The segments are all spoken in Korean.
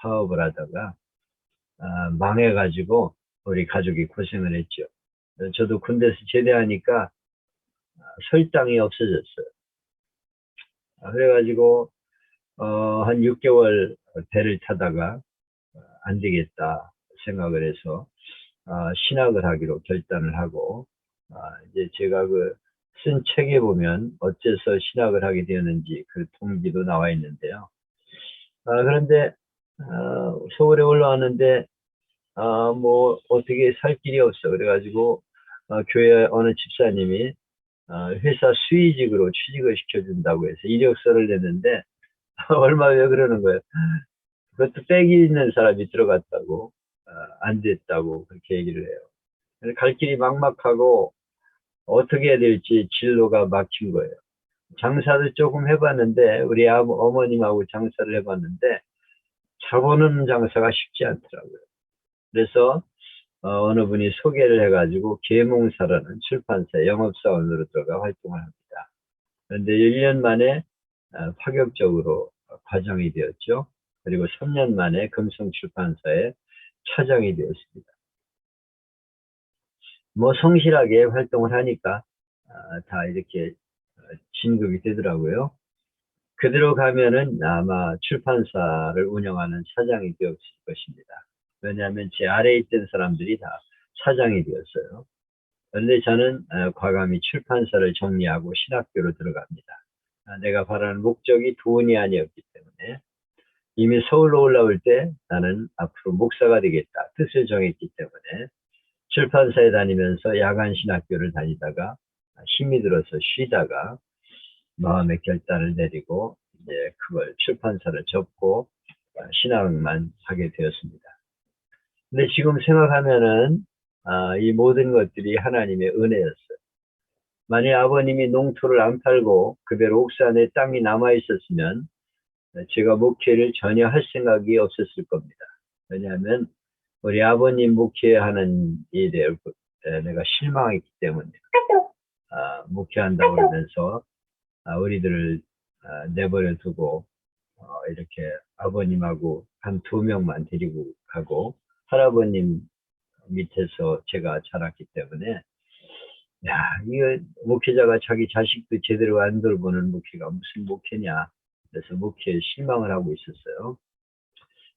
사업을 하다가 망해가지고 우리 가족이 고생을 했죠. 저도 군대에서 제대하니까 설 땅이 없어졌어요. 그래가지고 한 6개월 배를 타다가 안 되겠다 생각을 해서 신학을 하기로 결단을 하고 이제 제가 그 쓴 책에 보면 어째서 신학을 하게 되었는지 그 동기도 나와 있는데요. 그런데 서울에 올라왔는데 뭐 어떻게 살 길이 없어. 그래가지고 교회 어느 집사님이 회사 수의직으로 취직을 시켜준다고 해서 이력서를 냈는데 얼마 왜 그러는 거예요. 그것도 빽이 있는 사람이 들어갔다고 안 됐다고 그렇게 얘기를 해요. 갈 길이 막막하고 어떻게 해야 될지 진로가 막힌 거예요. 장사도 조금 해봤는데 우리 어머님하고 장사를 해봤는데 자본은 장사가 쉽지 않더라고요. 그래서 어느 분이 소개를 해가지고 계몽사라는 출판사 영업사원으로 들어가 활동을 합니다. 그런데 1년 만에 파격적으로 과장이 되었죠. 그리고 3년 만에 금성출판사의 차장이 되었습니다. 뭐 성실하게 활동을 하니까 다 이렇게 진급이 되더라고요. 그대로 가면은 아마 출판사를 운영하는 사장이 되었을 것입니다. 왜냐하면 제 아래에 있던 사람들이 다 사장이 되었어요. 그런데 저는 과감히 출판사를 정리하고 신학교로 들어갑니다. 내가 바라는 목적이 돈이 아니었기 때문에 이미 서울로 올라올 때 나는 앞으로 목사가 되겠다 뜻을 정했기 때문에 출판사에 다니면서 야간 신학교를 다니다가 힘이 들어서 쉬다가 마음의 결단을 내리고 이제 그걸 출판사를 접고 신학만 하게 되었습니다. 근데 지금 생각하면은 이 모든 것들이 하나님의 은혜였어요. 만약 아버님이 농토를 안 팔고 그대로 옥산에 땅이 남아 있었으면 제가 목회를 전혀 할 생각이 없었을 겁니다. 왜냐하면 우리 아버님 목회하는 일에 내가 실망했기 때문에 목회한다고 그러면서 우리들을 내버려 두고 이렇게 아버님하고 한 2명만 데리고 가고 할아버님 밑에서 제가 자랐기 때문에 이거 목회자가 자기 자식도 제대로 안 돌보는 목회가 무슨 목회냐. 그래서 목회에 실망을 하고 있었어요.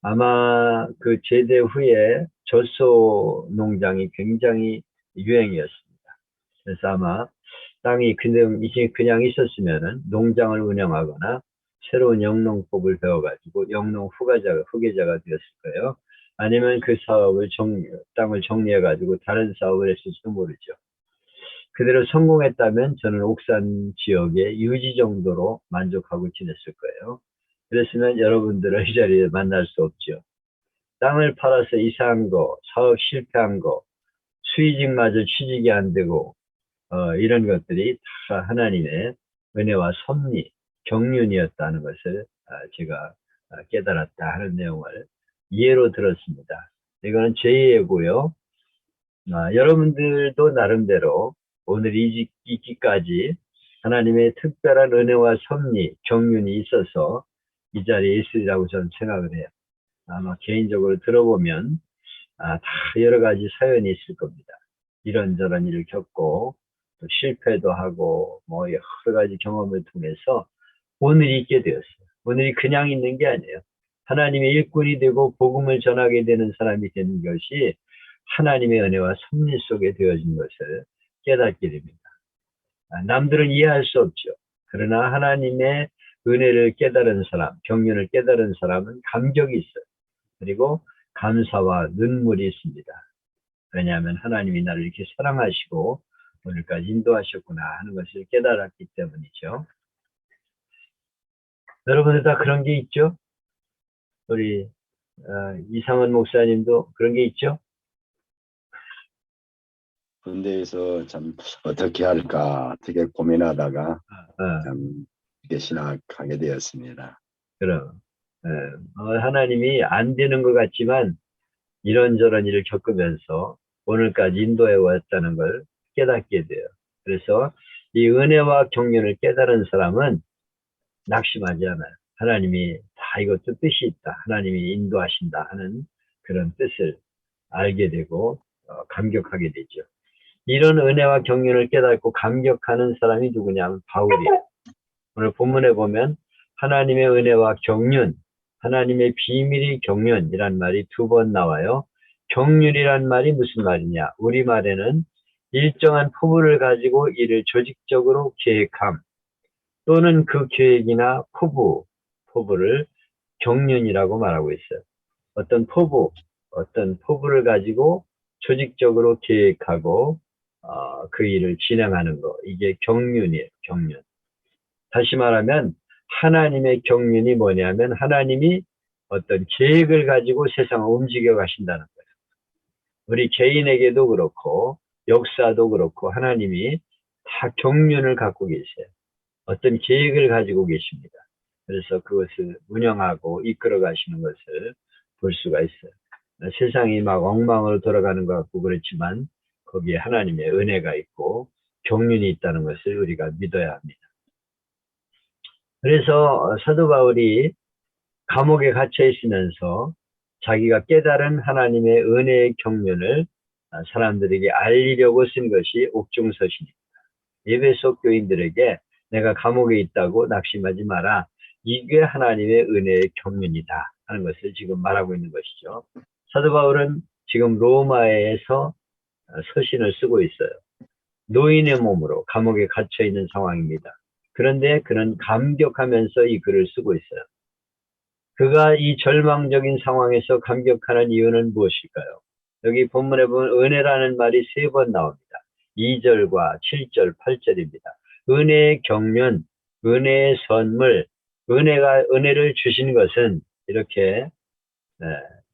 아마 그 제대 후에 젖소 농장이 굉장히 유행이었습니다. 그래서 아마 땅이 그냥 있었으면은 농장을 운영하거나 새로운 영농법을 배워가지고 영농 후계자가 되었을 거예요. 아니면 그 사업을 땅을 정리해가지고 다른 사업을 했을지도 모르죠. 그대로 성공했다면 저는 옥산 지역의 유지 정도로 만족하고 지냈을 거예요. 그랬으면 여러분들을 이 자리에 만날 수 없죠. 땅을 팔아서 이사한 거, 사업 실패한 거, 수의직마저 취직이 안 되고 이런 것들이 다 하나님의 은혜와 섭리, 경륜이었다는 것을 제가 깨달았다 하는 내용을 이해로 들었습니다. 이거는 제 예고요. 여러분들도 나름대로 오늘 있기까지 하나님의 특별한 은혜와 섭리, 경륜이 있어서 이 자리에 있으리라고 저는 생각을 해요. 아마 개인적으로 들어보면 다 여러 가지 사연이 있을 겁니다. 이런저런 일을 겪고 또 실패도 하고 뭐 여러 가지 경험을 통해서 오늘이 있게 되었어요. 오늘이 그냥 있는 게 아니에요. 하나님의 일꾼이 되고 복음을 전하게 되는 사람이 되는 것이 하나님의 은혜와 섭리 속에 되어진 것을 깨닫게 됩니다. 남들은 이해할 수 없죠. 그러나 하나님의 은혜를 깨달은 사람, 경륜을 깨달은 사람은 감격이 있어요. 그리고 감사와 눈물이 있습니다. 왜냐하면 하나님이 나를 이렇게 사랑하시고 오늘까지 인도하셨구나 하는 것을 깨달았기 때문이죠. 여러분들 다 그런 게 있죠? 우리 이상원 목사님도 그런 게 있죠? 군대에서 참 어떻게 할까 되게 고민하다가 참 이렇게 신학하게 되었습니다. 그럼 하나님이 안 되는 것 같지만 이런저런 일을 겪으면서 오늘까지 인도해 왔다는 걸 깨닫게 돼요. 그래서 이 은혜와 경륜을 깨달은 사람은 낙심하지 않아요. 하나님이 다 이것도 뜻이 있다. 하나님이 인도하신다 하는 그런 뜻을 알게 되고 감격하게 되죠. 이런 은혜와 경륜을 깨닫고 감격하는 사람이 누구냐면 바울이에요. 오늘 본문에 보면 하나님의 은혜와 경륜, 하나님의 비밀이 경륜이란 말이 2번 나와요. 경륜이란 말이 무슨 말이냐? 우리말에는 일정한 포부를 가지고 이를 조직적으로 계획함, 또는 그 계획이나 포부를 경륜이라고 말하고 있어요. 어떤 포부를 가지고 조직적으로 계획하고 그 일을 진행하는 거, 이게 경륜이에요. 경륜. 다시 말하면 하나님의 경륜이 뭐냐면 하나님이 어떤 계획을 가지고 세상을 움직여 가신다는 거예요. 우리 개인에게도 그렇고 역사도 그렇고 하나님이 다 경륜을 갖고 계세요. 어떤 계획을 가지고 계십니다. 그래서 그것을 운영하고 이끌어 가시는 것을 볼 수가 있어요. 세상이 막 엉망으로 돌아가는 것 같고 그렇지만 거기에 하나님의 은혜가 있고 경륜이 있다는 것을 우리가 믿어야 합니다. 그래서 사도 바울이 감옥에 갇혀 있으면서 자기가 깨달은 하나님의 은혜의 경륜을 사람들에게 알리려고 쓴 것이 옥중서신입니다. 에베소 교인들에게 내가 감옥에 있다고 낙심하지 마라. 이게 하나님의 은혜의 경륜이다 하는 것을 지금 말하고 있는 것이죠. 사도 바울은 지금 로마에서 서신을 쓰고 있어요. 노인의 몸으로 감옥에 갇혀 있는 상황입니다. 그런데 그는 감격하면서 이 글을 쓰고 있어요. 그가 이 절망적인 상황에서 감격하는 이유는 무엇일까요? 여기 본문에 보면 은혜라는 말이 3번 나옵니다. 2절과 7절, 8절입니다. 은혜의 경륜, 은혜의 선물, 은혜를 주신 것은 이렇게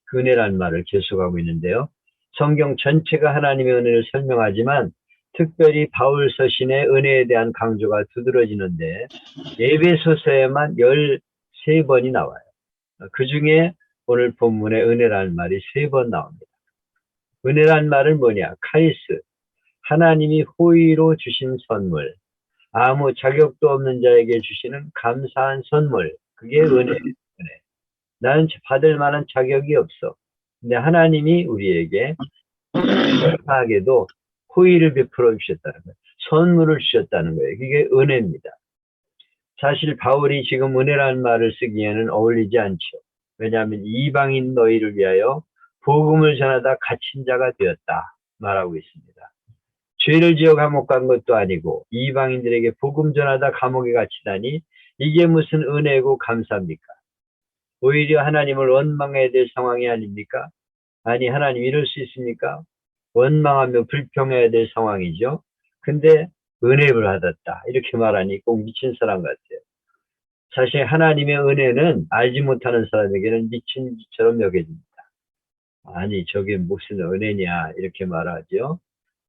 그 은혜라는 말을 계속하고 있는데요. 성경 전체가 하나님의 은혜를 설명하지만 특별히 바울 서신의 은혜에 대한 강조가 두드러지는데 에베소서에만 13번이 나와요. 그 중에 오늘 본문에 은혜라는 말이 3번 나옵니다. 은혜라는 말은 뭐냐? 카리스, 하나님이 호의로 주신 선물, 아무 자격도 없는 자에게 주시는 감사한 선물, 그게 은혜예요. 은혜. 나는 받을 만한 자격이 없어. 근데 하나님이 우리에게 감사하게도 호의를 베풀어 주셨다는 거예요. 선물을 주셨다는 거예요. 그게 은혜입니다. 사실 바울이 지금 은혜라는 말을 쓰기에는 어울리지 않죠. 왜냐하면 이방인 너희를 위하여 복음을 전하다 갇힌 자가 되었다 말하고 있습니다. 죄를 지어 감옥 간 것도 아니고 이방인들에게 복음 전하다 감옥에 갇히다니 이게 무슨 은혜고 감사입니까? 오히려 하나님을 원망해야 될 상황이 아닙니까? 아니 하나님 이럴 수 있습니까? 원망하며 불평해야 될 상황이죠. 근데 은혜를 받았다 이렇게 말하니 꼭 미친 사람 같아요. 사실 하나님의 은혜는 알지 못하는 사람에게는 미친 짓처럼 여겨집니다. 아니 저게 무슨 은혜냐 이렇게 말하죠.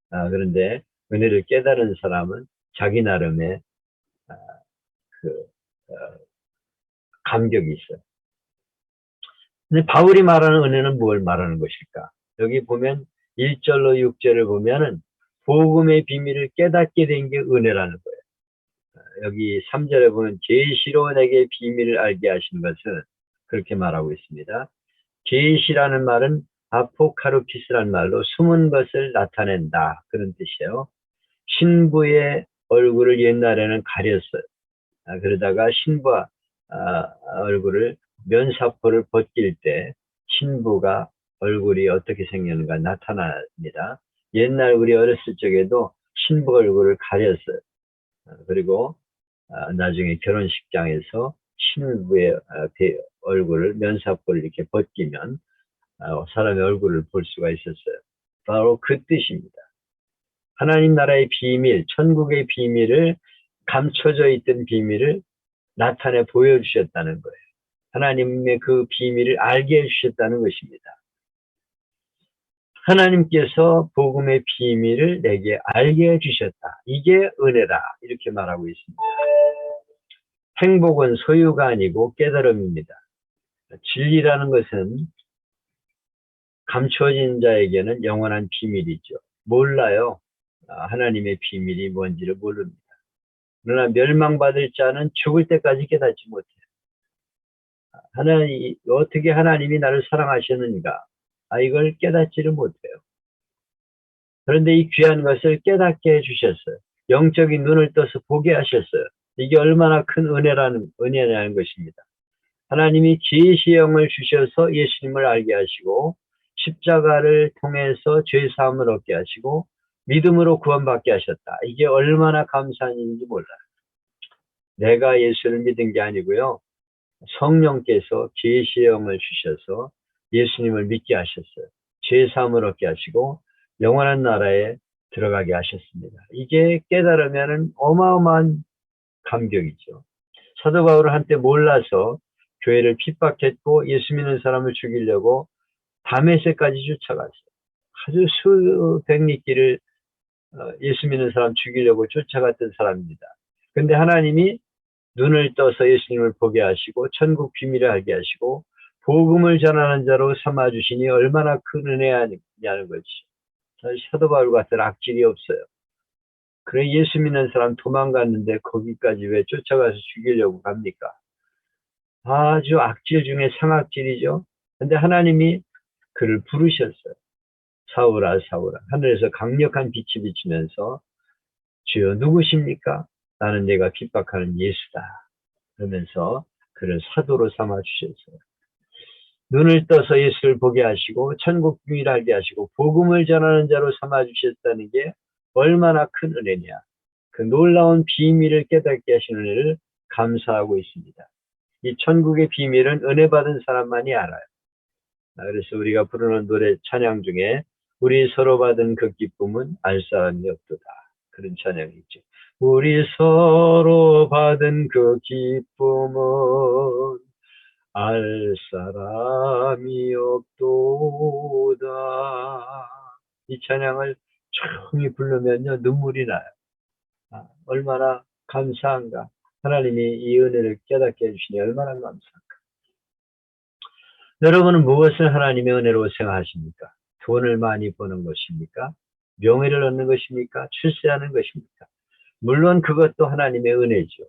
그런데 은혜를 깨달은 사람은 자기 나름의 그 감격이 있어요. 근데 바울이 말하는 은혜는 뭘 말하는 것일까? 여기 보면 1절로 6절을 보면은 복음의 비밀을 깨닫게 된 게 은혜라는 거예요. 여기 3절에 보면 계시로 내게 비밀을 알게 하시는 것은 그렇게 말하고 있습니다. 계시라는 말은 아포카르피스라는 말로 숨은 것을 나타낸다 그런 뜻이에요. 신부의 얼굴을 옛날에는 가렸어요. 그러다가 신부 얼굴을 면사포를 벗길 때 신부가 얼굴이 어떻게 생겼는가 나타납니다. 옛날 우리 어렸을 적에도 신부 얼굴을 가렸어요. 그리고 나중에 결혼식장에서 신부의 얼굴을 면사포를 이렇게 벗기면 사람의 얼굴을 볼 수가 있었어요. 바로 그 뜻입니다. 하나님 나라의 비밀, 천국의 비밀을 감춰져 있던 비밀을 나타내 보여주셨다는 거예요. 하나님의 그 비밀을 알게 해주셨다는 것입니다. 하나님께서 복음의 비밀을 내게 알게 해주셨다. 이게 은혜다. 이렇게 말하고 있습니다. 행복은 소유가 아니고 깨달음입니다. 진리라는 것은 감추어진 자에게는 영원한 비밀이죠. 몰라요. 하나님의 비밀이 뭔지를 모릅니다. 그러나 멸망받을 자는 죽을 때까지 깨닫지 못해요. 하나님, 어떻게 하나님이 나를 사랑하셨는가? 이걸 깨닫지를 못해요. 그런데 이 귀한 것을 깨닫게 해주셨어요. 영적인 눈을 떠서 보게 하셨어요. 이게 얼마나 큰 은혜라는 것입니다. 하나님이 계시의 영을 주셔서 예수님을 알게 하시고 십자가를 통해서 죄 사함을 얻게 하시고 믿음으로 구원받게 하셨다. 이게 얼마나 감사한 일인지 몰라요. 내가 예수를 믿은 게 아니고요. 성령께서 계시의 영을 주셔서 예수님을 믿게 하셨어요. 죄 사함을 얻게 하시고 영원한 나라에 들어가게 하셨습니다. 이게 깨달으면 어마어마한 감격이죠. 사도 바울은 한때 몰라서 교회를 핍박했고 예수 믿는 사람을 죽이려고 다메섹까지 쫓아갔어요. 아주 수백 리길을 예수 믿는 사람 죽이려고 쫓아갔던 사람입니다. 근데 하나님이 눈을 떠서 예수님을 보게 하시고 천국 비밀을 알게 하시고 복음을 전하는 자로 삼아주시니 얼마나 큰 은혜냐는 거지. 사도 바울 같은 악질이 없어요. 그래 예수 믿는 사람 도망갔는데 거기까지 왜 쫓아가서 죽이려고 갑니까? 아주 악질 중에 상악질이죠. 근데 하나님이 그를 부르셨어요. 사울아 사울아. 하늘에서 강력한 빛이 비치면서 주여 누구십니까? 나는 내가 핍박하는 예수다. 그러면서 그를 사도로 삼아 주셨어요. 눈을 떠서 예수를 보게 하시고 천국 비밀을 알게 하시고 복음을 전하는 자로 삼아 주셨다는 게 얼마나 큰 은혜냐. 그 놀라운 비밀을 깨닫게 하시는 은혜를 감사하고 있습니다. 이 천국의 비밀은 은혜 받은 사람만이 알아요. 그래서 우리가 부르는 노래 찬양 중에 우리 서로 받은 그 기쁨은 알 사람이 없도다. 그런 찬양이 있죠. 우리 서로 받은 그 기쁨은 알 사람이 없도다. 이 찬양을 조용히 부르면요 눈물이 나요. 얼마나 감사한가. 하나님이 이 은혜를 깨닫게 해주시니 얼마나 감사한가. 여러분은 무엇을 하나님의 은혜로 생각하십니까? 돈을 많이 버는 것입니까? 명예를 얻는 것입니까? 출세하는 것입니까? 물론 그것도 하나님의 은혜죠.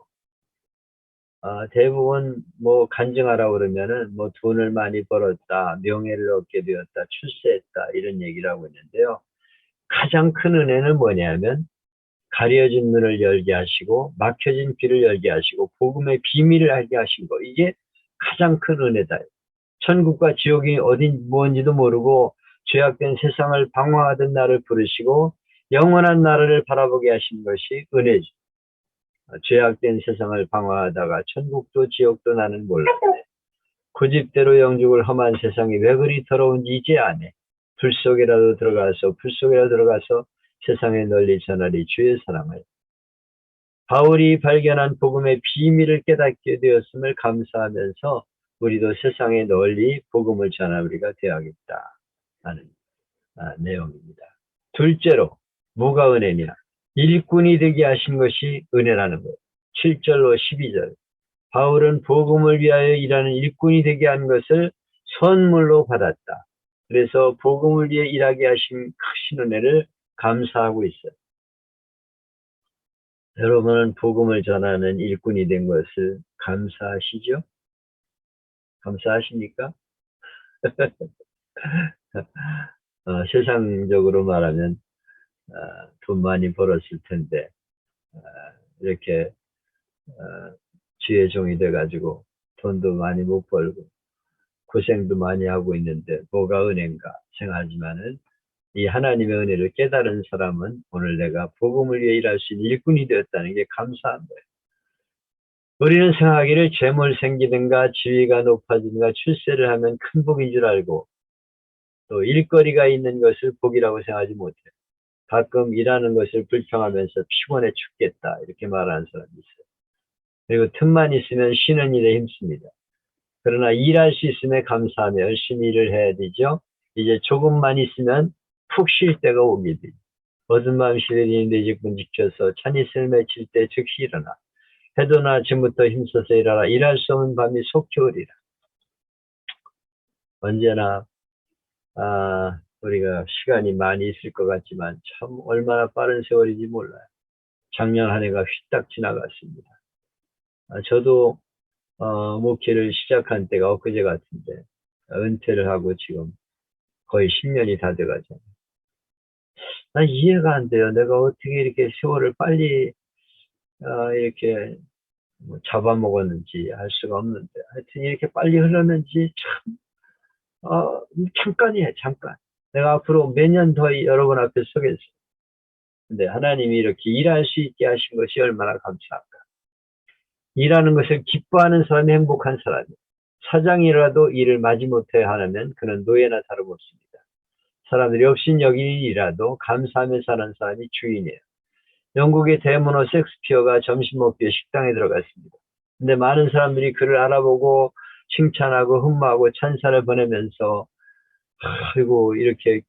대부분 간증하라고 그러면은 돈을 많이 벌었다, 명예를 얻게 되었다, 출세했다 이런 얘기를 하고 있는데요. 가장 큰 은혜는 뭐냐면 가려진 눈을 열게 하시고 막혀진 귀를 열게 하시고 복음의 비밀을 알게 하신 거. 이게 가장 큰 은혜다. 천국과 지옥이 어딘 뭔지도 모르고 죄악된 세상을 방황하던 나를 부르시고 영원한 나라를 바라보게 하신 것이 은혜죠. 죄악된 세상을 방황하다가 천국도 지옥도 나는 몰랐네. 고집대로 영죽을 험한 세상이 왜 그리 더러운지 이제 아네. 불 속이라도 들어가서 세상에 널리 전하리 주의 사랑을. 바울이 발견한 복음의 비밀을 깨닫게 되었음을 감사하면서 우리도 세상에 널리 복음을 전하리가 되어야겠다 하는 내용입니다. 둘째로 뭐가 은혜냐? 일꾼이 되게 하신 것이 은혜라는 거예요. 7절로 12절. 바울은 복음을 위하여 일하는 일꾼이 되게 한 것을 선물로 받았다. 그래서 복음을 위해 일하게 하신 크신 은혜를 감사하고 있어요. 여러분은 복음을 전하는 일꾼이 된 것을 감사하시죠? 감사하십니까? 세상적으로 말하면 돈 많이 벌었을 텐데 이렇게 주의 종이 돼가지고 돈도 많이 못 벌고 고생도 많이 하고 있는데 뭐가 은혜인가 생각하지만은 이 하나님의 은혜를 깨달은 사람은 오늘 내가 복음을 위해 일할 수 있는 일꾼이 되었다는 게 감사한 거예요. 우리는 생각하기를 재물 생기든가 지위가 높아지든가 출세를 하면 큰 복인 줄 알고 또 일거리가 있는 것을 복이라고 생각하지 못해요. 가끔 일하는 것을 불평하면서 피곤해 죽겠다 이렇게 말하는 사람이 있어요. 그리고 틈만 있으면 쉬는 일에 힘씁니다. 그러나 일할 수 있음에 감사하며 열심히 일을 해야 되죠. 이제 조금만 있으면 푹 쉴 때가 오게 되죠. 어두운 밤 시들이 내 직분 지켜서 찬이슬 맺힐 때 즉시 일어나. 해도나 아침부터 힘써서 일하라. 일할 수 없는 밤이 속히 오리라. 언제나 우리가 시간이 많이 있을 것 같지만 참 얼마나 빠른 세월인지 몰라요. 작년 한 해가 휘딱 지나갔습니다. 저도 목회를 시작한 때가 엊그제 같은데, 은퇴를 하고 지금 거의 10년이 다 돼가죠. 난 이해가 안 돼요. 내가 어떻게 이렇게 세월을 빨리, 이렇게 뭐 잡아먹었는지 알 수가 없는데, 하여튼 이렇게 빨리 흘렀는지 참, 잠깐이에요, 잠깐. 내가 앞으로 몇 년 더 여러분 앞에 서겠어요. 근데 하나님이 이렇게 일할 수 있게 하신 것이 얼마나 감사할까. 일하는 것을 기뻐하는 사람이 행복한 사람이에요. 사장이라도 일을 마지못해 하면 그는 노예나 다름없습니다. 사람들이 업신여기이라도 감사하며 사는 사람이 주인이에요. 영국의 대문호 섹스피어가 점심 먹기 위해 식당에 들어갔습니다. 근데 많은 사람들이 그를 알아보고 칭찬하고 흠모하고 찬사를 보내면서 아이고 이렇게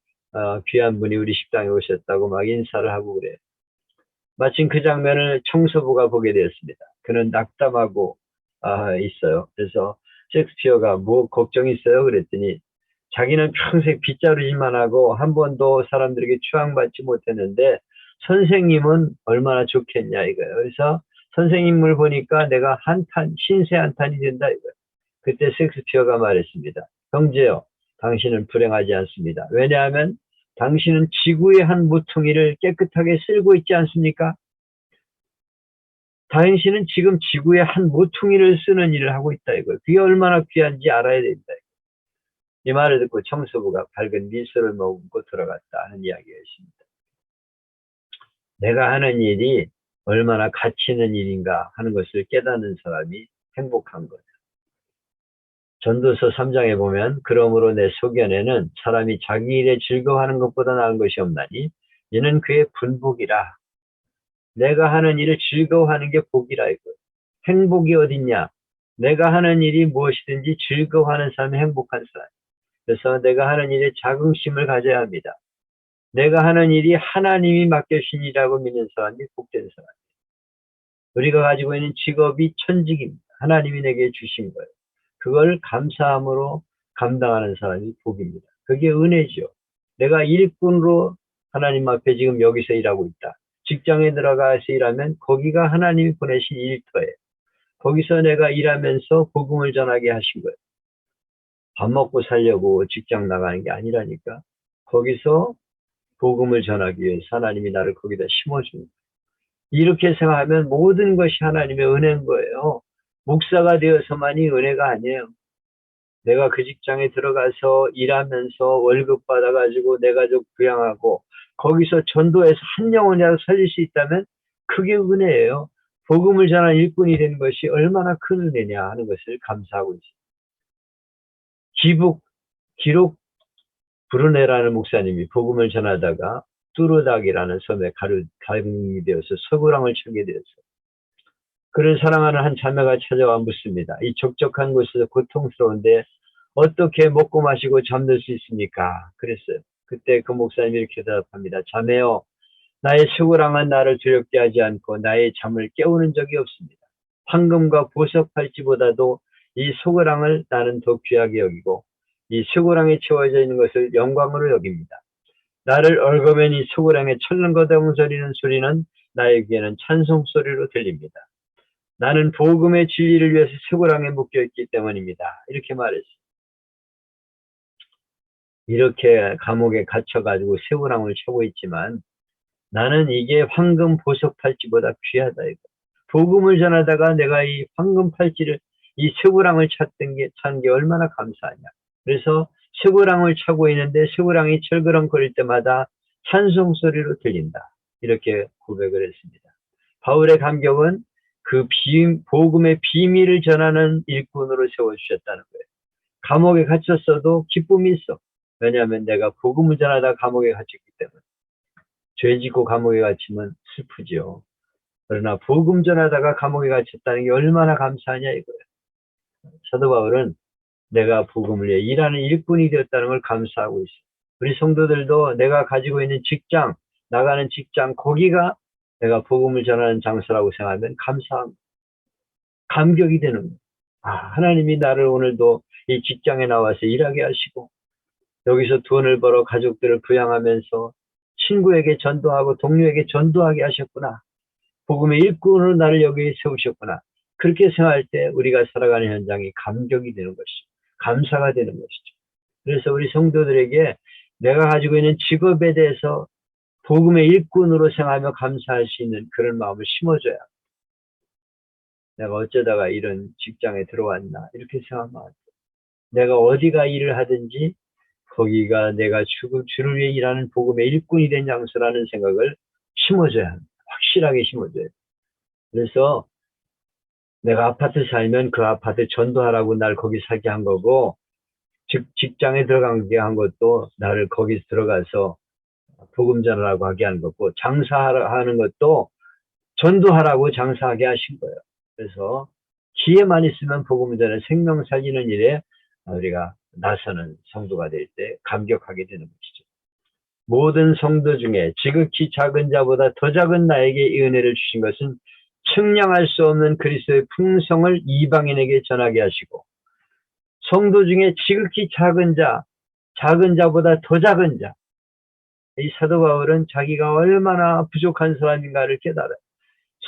귀한 분이 우리 식당에 오셨다고 막 인사를 하고 그래요. 마침 그 장면을 청소부가 보게 되었습니다. 그는 낙담하고 있어요. 그래서 셰익스피어가 뭐 걱정 있어요? 그랬더니 자기는 평생 빗자루질만 하고 한 번도 사람들에게 추앙받지 못했는데 선생님은 얼마나 좋겠냐 이거예요. 그래서 선생님을 보니까 내가 신세 한탄이 된다 이거예요. 그때 셰익스피어가 말했습니다. 형제요, 당신은 불행하지 않습니다. 왜냐하면 당신은 지구의 한 모퉁이를 깨끗하게 쓸고 있지 않습니까? 당신은 지금 지구의 한 모퉁이를 쓰는 일을 하고 있다 이거예요. 그게 얼마나 귀한지 알아야 된다. 이 말을 듣고 청소부가 밝은 미소를 머금고 들어갔다 하는 이야기였습니다. 내가 하는 일이 얼마나 가치 있는 일인가 하는 것을 깨닫는 사람이 행복한 거죠. 전도서 3장에 보면 그러므로 내 소견에는 사람이 자기 일에 즐거워하는 것보다 나은 것이 없나니 이는 그의 분복이라. 내가 하는 일을 즐거워하는 게 복이라 이거예요. 행복이 어딨냐? 내가 하는 일이 무엇이든지 즐거워하는 사람이 행복한 사람. 그래서 내가 하는 일에 자긍심을 가져야 합니다. 내가 하는 일이 하나님이 맡겨주신 일이라고 믿는 사람이 복된 사람. 우리가 가지고 있는 직업이 천직입니다. 하나님이 내게 주신 거예요. 그걸 감사함으로 감당하는 사람이 복입니다. 그게 은혜죠. 내가 일꾼으로 하나님 앞에 지금 여기서 일하고 있다. 직장에 들어가서 일하면 거기가 하나님이 보내신 일터예요. 거기서 내가 일하면서 복음을 전하게 하신 거예요. 밥 먹고 살려고 직장 나가는 게 아니라니까. 거기서 복음을 전하기 위해서 하나님이 나를 거기다 심어준 거예요. 이렇게 생각하면 모든 것이 하나님의 은혜인 거예요. 목사가 되어서만이 은혜가 아니에요. 내가 그 직장에 들어가서 일하면서 월급 받아가지고 내 가족 부양하고 거기서 전도해서 한 영혼이라도 살릴 수 있다면 그게 은혜예요. 복음을 전하는 일꾼이 된 것이 얼마나 큰 은혜냐 하는 것을 감사하고 있습니다. 기록 브루네라는 목사님이 복음을 전하다가 뚜르닥이라는 섬에 가름이 되어서 서구랑을 치게 되었어요. 그를 사랑하는 한 자매가 찾아와 묻습니다. 이 적적한 곳에서 고통스러운데 어떻게 먹고 마시고 잠들 수 있습니까? 그랬어요. 그때 그 목사님이 이렇게 대답합니다. 자매요, 나의 수고랑은 나를 두렵게 하지 않고 나의 잠을 깨우는 적이 없습니다. 황금과 보석 팔찌보다도 이 소그랑을 나는 더 귀하게 여기고 이 소그랑에 채워져 있는 것을 영광으로 여깁니다. 나를 얽어맨 이 소그랑에 철렁거덩 소리는 나의 귀에는 찬송 소리로 들립니다. 나는 복음의 진리를 위해서 소그랑에 묶여있기 때문입니다. 이렇게 말했어요. 이렇게 감옥에 갇혀가지고 소그랑을 채고 있지만 나는 이게 황금 보석 팔찌보다 귀하다 이거. 복음을 전하다가 내가 이 황금 팔찌를 이 쇠고랑을 찬 게 얼마나 감사하냐. 그래서 쇠고랑을 차고 있는데 쇠고랑이 철그렁거릴 때마다 찬송 소리로 들린다. 이렇게 고백을 했습니다. 바울의 감격은 그 복음의 비밀을 전하는 일꾼으로 세워주셨다는 거예요. 감옥에 갇혔어도 기쁨이 있어. 왜냐하면 내가 복음을 전하다 감옥에 갇혔기 때문에. 죄 짓고 감옥에 갇히면 슬프지요. 그러나 복음 전하다가 감옥에 갇혔다는 게 얼마나 감사하냐 이거예요. 사도 바울은 내가 복음을 위해 일하는 일꾼이 되었다는 걸 감사하고 있어요. 우리 성도들도 내가 가지고 있는 직장, 나가는 직장, 거기가 내가 복음을 전하는 장소라고 생각하면 감격이 되는 거예요. 하나님이 나를 오늘도 이 직장에 나와서 일하게 하시고 여기서 돈을 벌어 가족들을 부양하면서 친구에게 전도하고 동료에게 전도하게 하셨구나. 복음의 일꾼으로 나를 여기에 세우셨구나. 그렇게 생각할 때 우리가 살아가는 현장이 감격이 되는 것이죠. 감사가 되는 것이죠. 그래서 우리 성도들에게 내가 가지고 있는 직업에 대해서 복음의 일꾼으로 생각하며 감사할 수 있는 그런 마음을 심어줘야 합니다. 내가 어쩌다가 이런 직장에 들어왔나 이렇게 생각하면 안 돼요. 내가 어디가 일을 하든지 거기가 내가 주를 위해 일하는 복음의 일꾼이 된 장소라는 생각을 심어줘야 합니다. 확실하게 심어줘야 돼요. 그래서 내가 아파트 살면 그 아파트 전도하라고 날 거기 살게 한 거고, 직장에 들어가게 한 것도 나를 거기 들어가서 복음 전하라고 하게 한 거고, 장사하는 것도 전도하라고 장사하게 하신 거예요. 그래서 기회만 있으면 복음 전에 생명 살리는 일에 우리가 나서는 성도가 될 때 감격하게 되는 것이죠. 모든 성도 중에 지극히 작은 자보다 더 작은 나에게 이 은혜를 주신 것은 측량할 수 없는 그리스도의 풍성을 이방인에게 전하게 하시고, 성도 중에 지극히 작은 자보다 더 작은 자, 이 사도 바울은 자기가 얼마나 부족한 사람인가를 깨달아요.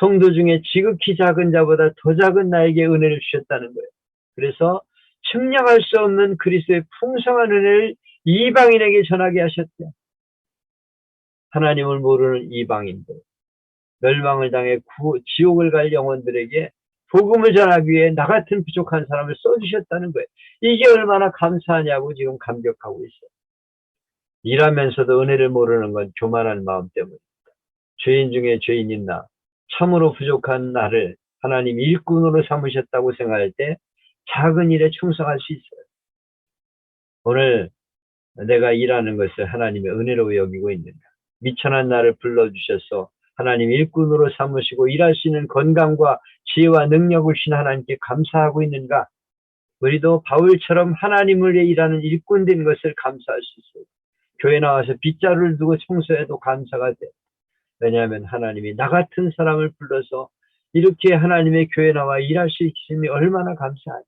성도 중에 지극히 작은 자보다 더 작은 나에게 은혜를 주셨다는 거예요. 그래서 측량할 수 없는 그리스도의 풍성한 은혜를 이방인에게 전하게 하셨대요. 하나님을 모르는 이방인들, 멸망을 당해 지옥을 갈 영혼들에게 복음을 전하기 위해 나 같은 부족한 사람을 써주셨다는 거예요. 이게 얼마나 감사하냐고 지금 감격하고 있어요. 일하면서도 은혜를 모르는 건 교만한 마음 때문입니다. 죄인 중에 죄인인 나, 참으로 부족한 나를 하나님 일꾼으로 삼으셨다고 생각할 때 작은 일에 충성할 수 있어요. 오늘 내가 일하는 것을 하나님의 은혜로 여기고 있는가? 미천한 나를 불러주셔서 하나님 일꾼으로 삼으시고 일할 수 있는 건강과 지혜와 능력을 주신 하나님께 감사하고 있는가? 우리도 바울처럼 하나님을 위해 일하는 일꾼 된 것을 감사할 수 있어요. 교회 나와서 빗자루를 두고 청소해도 감사가 돼. 왜냐하면 하나님이 나 같은 사람을 불러서 이렇게 하나님의 교회 나와 일할 수 있음이 얼마나 감사하냐.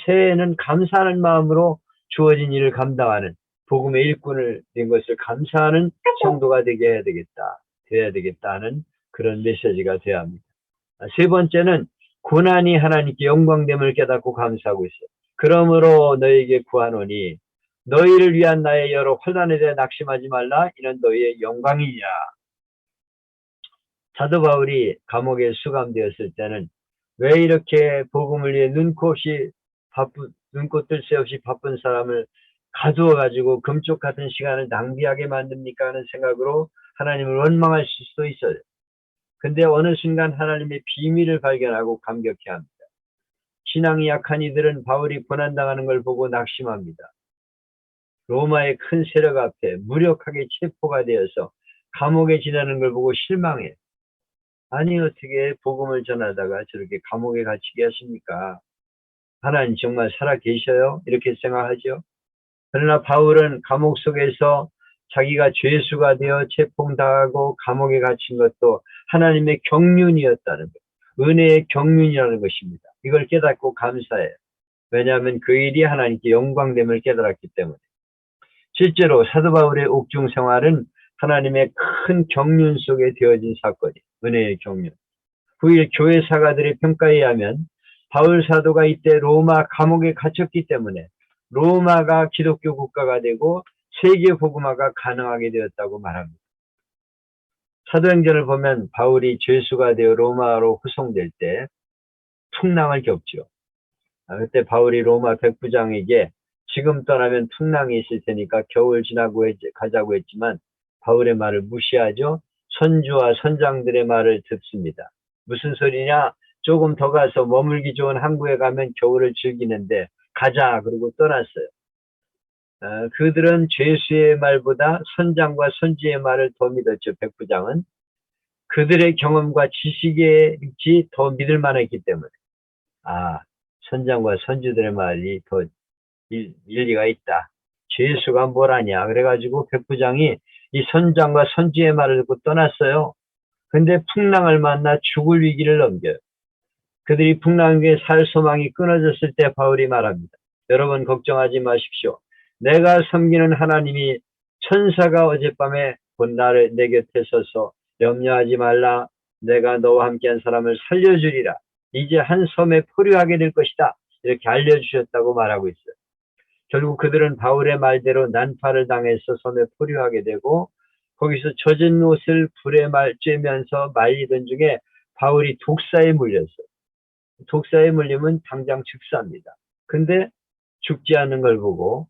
새해에는 감사하는 마음으로 주어진 일을 감당하는 복음의 일꾼을 된 것을 감사하는 성도가 되게 돼야 되겠다 하는 그런 메시지가 되어야 합니다. 세 번째는 고난이 하나님께 영광됨을 깨닫고 감사하고 있어요. 그러므로 너에게 구하노니 너희를 위한 나의 여러 환난에 대해 낙심하지 말라. 이는 너희의 영광이니라. 사도 바울이 감옥에 수감되었을 때는 왜 이렇게 복음을 위해 눈코 뜰 새 없이 바쁜 사람을 가두어 가지고 금쪽 같은 시간을 낭비하게 만듭니까 하는 생각으로 하나님을 원망할 수도 있어요. 근데 어느 순간 하나님의 비밀을 발견하고 감격해 합니다. 신앙이 약한 이들은 바울이 고난당하는 걸 보고 낙심합니다. 로마의 큰 세력 앞에 무력하게 체포가 되어서 감옥에 지나는 걸 보고 실망해요. 아니 어떻게 복음을 전하다가 저렇게 감옥에 갇히게 하십니까? 하나님 정말 살아 계셔요? 이렇게 생각하죠. 그러나 바울은 감옥 속에서 자기가 죄수가 되어 체포당하고 감옥에 갇힌 것도 하나님의 경륜이었다는 것, 은혜의 경륜이라는 것입니다. 이걸 깨닫고 감사해요. 왜냐하면 그 일이 하나님께 영광됨을 깨달았기 때문에. 실제로 사도 바울의 옥중 생활은 하나님의 큰 경륜 속에 되어진 사건이에요. 은혜의 경륜. 후일 교회 사가들의 평가에 의하면 바울 사도가 이때 로마 감옥에 갇혔기 때문에 로마가 기독교 국가가 되고 세계 복음화가 가능하게 되었다고 말합니다. 사도행전을 보면 바울이 죄수가 되어 로마로 후송될 때 풍랑을 겪죠. 그때 바울이 로마 백부장에게 지금 떠나면 풍랑이 있을 테니까 겨울 지나고 가자고 했지만 바울의 말을 무시하죠. 선주와 선장들의 말을 듣습니다. 무슨 소리냐? 조금 더 가서 머물기 좋은 항구에 가면 겨울을 즐기는데 가자. 그러고 떠났어요. 그들은 죄수의 말보다 선장과 선지의 말을 더 믿었죠. 백부장은. 그들의 경험과 지식에 더 믿을 만했기 때문에. 선장과 선주들의 말이 더 일리가 있다. 죄수가 뭘 하냐. 그래가지고 백부장이 이 선장과 선지의 말을 듣고 떠났어요. 근데 풍랑을 만나 죽을 위기를 넘겨요. 그들이 풍랑에 살 소망이 끊어졌을 때 바울이 말합니다. 여러분 걱정하지 마십시오. 내가 섬기는 하나님이 천사가 어젯밤에 곧 내 곁에 서서 염려하지 말라. 내가 너와 함께한 사람을 살려주리라. 이제 한 섬에 포류하게 될 것이다. 이렇게 알려주셨다고 말하고 있어요. 결국 그들은 바울의 말대로 난파를 당해서 섬에 포류하게 되고 거기서 젖은 옷을 불에 쬐면서 말리던 중에 바울이 독사에 물렸어요. 독사에 물리면 당장 즉사입니다. 근데 죽지 않는 걸 보고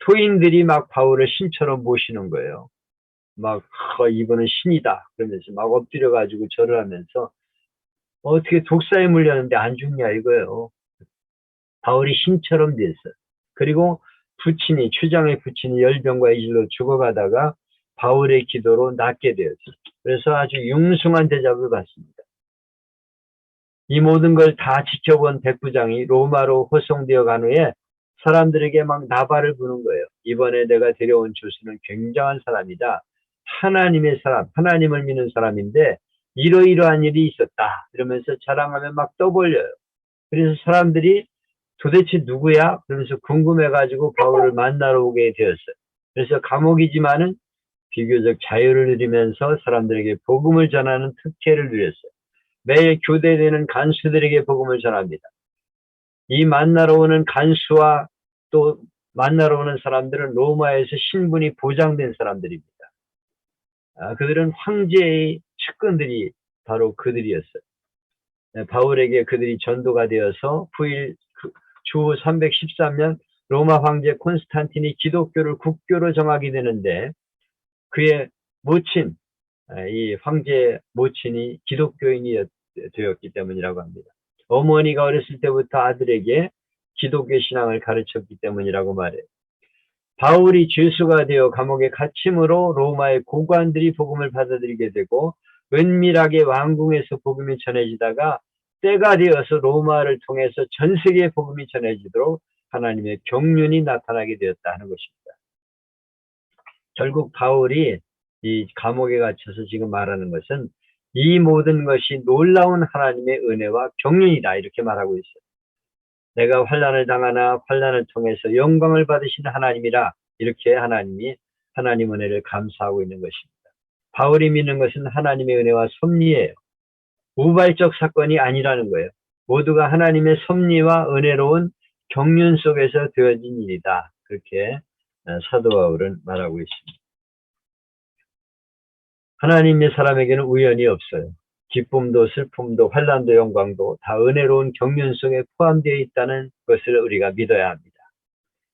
토인들이 막 바울을 신처럼 모시는 거예요. 막 이분은 신이다 그러면서 막 엎드려 가지고 절을 하면서 어떻게 독사에 물렸는데 안 죽냐 이거예요. 바울이 신처럼 됐어요. 그리고 부친이 추장의 부친이 열병과 이질로 죽어가다가 바울의 기도로 낫게 되었어요. 그래서 아주 융숭한 대접을 받습니다. 이 모든 걸 다 지켜본 백부장이 로마로 호송되어 간 후에 사람들에게 막 나발을 부는 거예요. 이번에 내가 데려온 조수는 굉장한 사람이다. 하나님의 사람, 하나님을 믿는 사람인데 이러이러한 일이 있었다. 이러면서 자랑하면 막 떠벌려요. 그래서 사람들이 도대체 누구야? 그러면서 궁금해가지고 바울을 만나러 오게 되었어요. 그래서 감옥이지만은 비교적 자유를 누리면서 사람들에게 복음을 전하는 특혜를 누렸어요. 매일 교대되는 간수들에게 복음을 전합니다. 이 만나러 오는 간수와 또 만나러 오는 사람들은 로마에서 신분이 보장된 사람들입니다. 그들은 황제의 측근들이 바로 그들이었어요. 바울에게 그들이 전도가 되어서 주 313년 로마 황제 콘스탄틴이 기독교를 국교로 정하게 되는데 그의 모친, 이 황제 모친이 기독교인이 되었기 때문이라고 합니다. 어머니가 어렸을 때부터 아들에게 기독교 신앙을 가르쳤기 때문이라고 말해요. 바울이 죄수가 되어 감옥에 갇힘으로 로마의 고관들이 복음을 받아들이게 되고 은밀하게 왕궁에서 복음이 전해지다가 때가 되어서 로마를 통해서 전 세계에 복음이 전해지도록 하나님의 경륜이 나타나게 되었다 하는 것입니다. 결국 바울이 이 감옥에 갇혀서 지금 말하는 것은 이 모든 것이 놀라운 하나님의 은혜와 경륜이다 이렇게 말하고 있어요. 내가 환난을 당하나 환난을 통해서 영광을 받으시는 하나님이라 이렇게 하나님 은혜를 감사하고 있는 것입니다. 바울이 믿는 것은 하나님의 은혜와 섭리예요. 우발적 사건이 아니라는 거예요. 모두가 하나님의 섭리와 은혜로운 경륜 속에서 되어진 일이다. 그렇게 사도 바울은 말하고 있습니다. 하나님의 사람에게는 우연이 없어요. 기쁨도 슬픔도 환난도 영광도 다 은혜로운 경륜 속에 포함되어 있다는 것을 우리가 믿어야 합니다.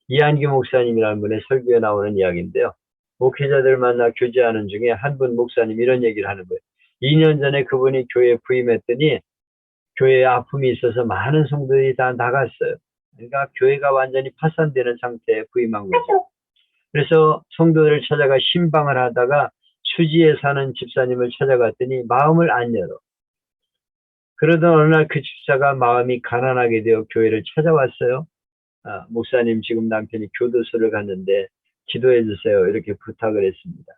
이한규 목사님이라는 분의 설교에 나오는 이야기인데요. 목회자들 만나 교제하는 중에 한 분 목사님이 이런 얘기를 하는 거예요. 2년 전에 그분이 교회에 부임했더니 교회에 아픔이 있어서 많은 성도들이 다 나갔어요. 그러니까 교회가 완전히 파산되는 상태에 부임한 거죠. 그래서 성도들을 찾아가 신방을 하다가 수지에 사는 집사님을 찾아갔더니 마음을 안 열어. 그러던 어느 날 그 집사가 마음이 가난하게 되어 교회를 찾아왔어요. 목사님 지금 남편이 교도소를 갔는데 기도해 주세요. 이렇게 부탁을 했습니다.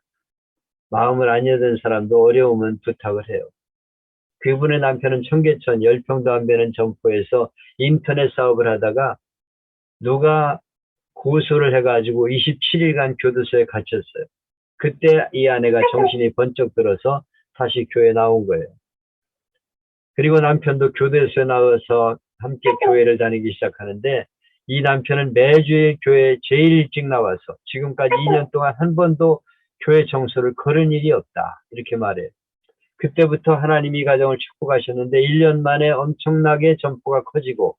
마음을 안 여는 사람도 어려우면 부탁을 해요. 그분의 남편은 청계천 10평도 안 되는 점포에서 인터넷 사업을 하다가 누가 고소를 해가지고 27일간 교도소에 갇혔어요. 그때 이 아내가 정신이 번쩍 들어서 다시 교회에 나온 거예요. 그리고 남편도 교도소에 나와서 함께 교회를 다니기 시작하는데 이 남편은 매주일 교회에 제일 일찍 나와서 지금까지 2년 동안 한 번도 교회 청소를 걸은 일이 없다. 이렇게 말해요. 그때부터 하나님이 가정을 축복하셨는데 1년 만에 엄청나게 점포가 커지고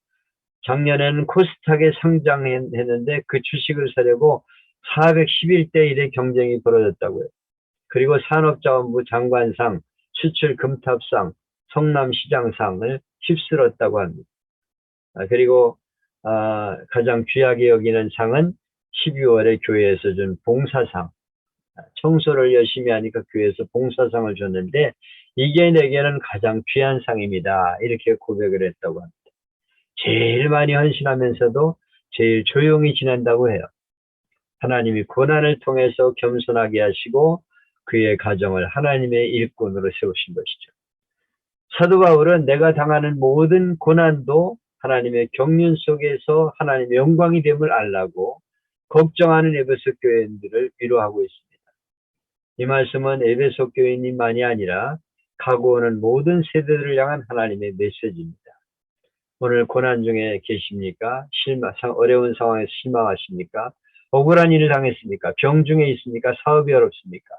작년에는 코스닥에 상장했는데 그 주식을 사려고 411대 1의 경쟁이 벌어졌다고요. 그리고 산업자원부 장관상, 수출 금탑상, 성남시장상을 휩쓸었다고 합니다. 그리고 가장 귀하게 여기는 상은 12월에 교회에서 준 봉사상, 청소를 열심히 하니까 교회에서 봉사상을 줬는데 이게 내게는 가장 귀한 상입니다. 이렇게 고백을 했다고 합니다. 제일 많이 헌신하면서도 제일 조용히 지낸다고 해요. 하나님이 고난을 통해서 겸손하게 하시고 그의 가정을 하나님의 일꾼으로 세우신 것이죠. 사도 바울은 내가 당하는 모든 고난도 하나님의 경륜 속에서 하나님의 영광이 됨을 알라고 걱정하는 에베소 교인들을 위로하고 있습니다. 이 말씀은 에베소 교인만이 아니라 가고 오는 모든 세대들을 향한 하나님의 메시지입니다. 오늘 고난 중에 계십니까? 어려운 상황에서 실망하십니까? 억울한 일을 당했습니까? 병 중에 있습니까? 사업이 어렵습니까?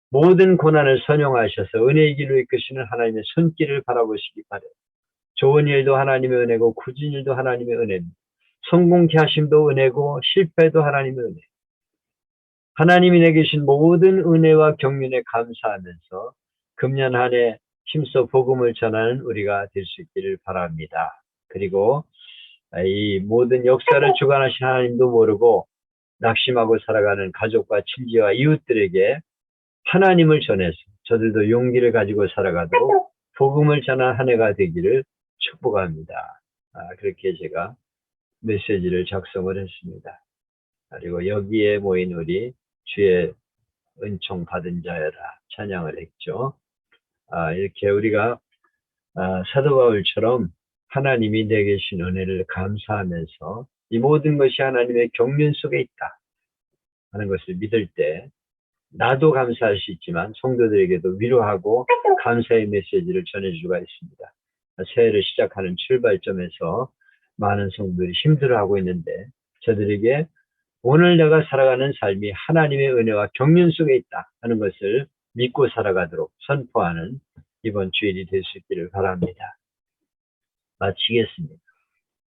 모든 고난을 선용하셔서 은혜의 길로 이끄시는 하나님의 손길을 바라보시기 바래요. 좋은 일도 하나님의 은혜고 굳은 일도 하나님의 은혜입니다. 성공케 하심도 은혜고 실패도 하나님의 은혜. 하나님이 내게 주신 모든 은혜와 경륜에 감사하면서 금년 한 해 힘써 복음을 전하는 우리가 될 수 있기를 바랍니다. 그리고 이 모든 역사를 주관하신 하나님도 모르고 낙심하고 살아가는 가족과 친지와 이웃들에게 하나님을 전해서 저들도 용기를 가지고 살아가도록 복음을 전한 한 해가 되기를 축복합니다. 그렇게 제가 메시지를 작성을 했습니다. 그리고 여기에 모인 우리 주의 은총 받은 자여라 찬양을 했죠. 이렇게 우리가 사도 바울처럼 하나님이 내게 주신 은혜를 감사하면서 이 모든 것이 하나님의 경륜 속에 있다 하는 것을 믿을 때 나도 감사할 수 있지만 성도들에게도 위로하고 감사의 메시지를 전해줄 수가 있습니다. 새해를 시작하는 출발점에서 많은 성도들이 힘들어하고 있는데 저들에게 오늘 내가 살아가는 삶이 하나님의 은혜와 경륜 속에 있다 하는 것을 믿고 살아가도록 선포하는 이번 주일이 될 수 있기를 바랍니다. 마치겠습니다.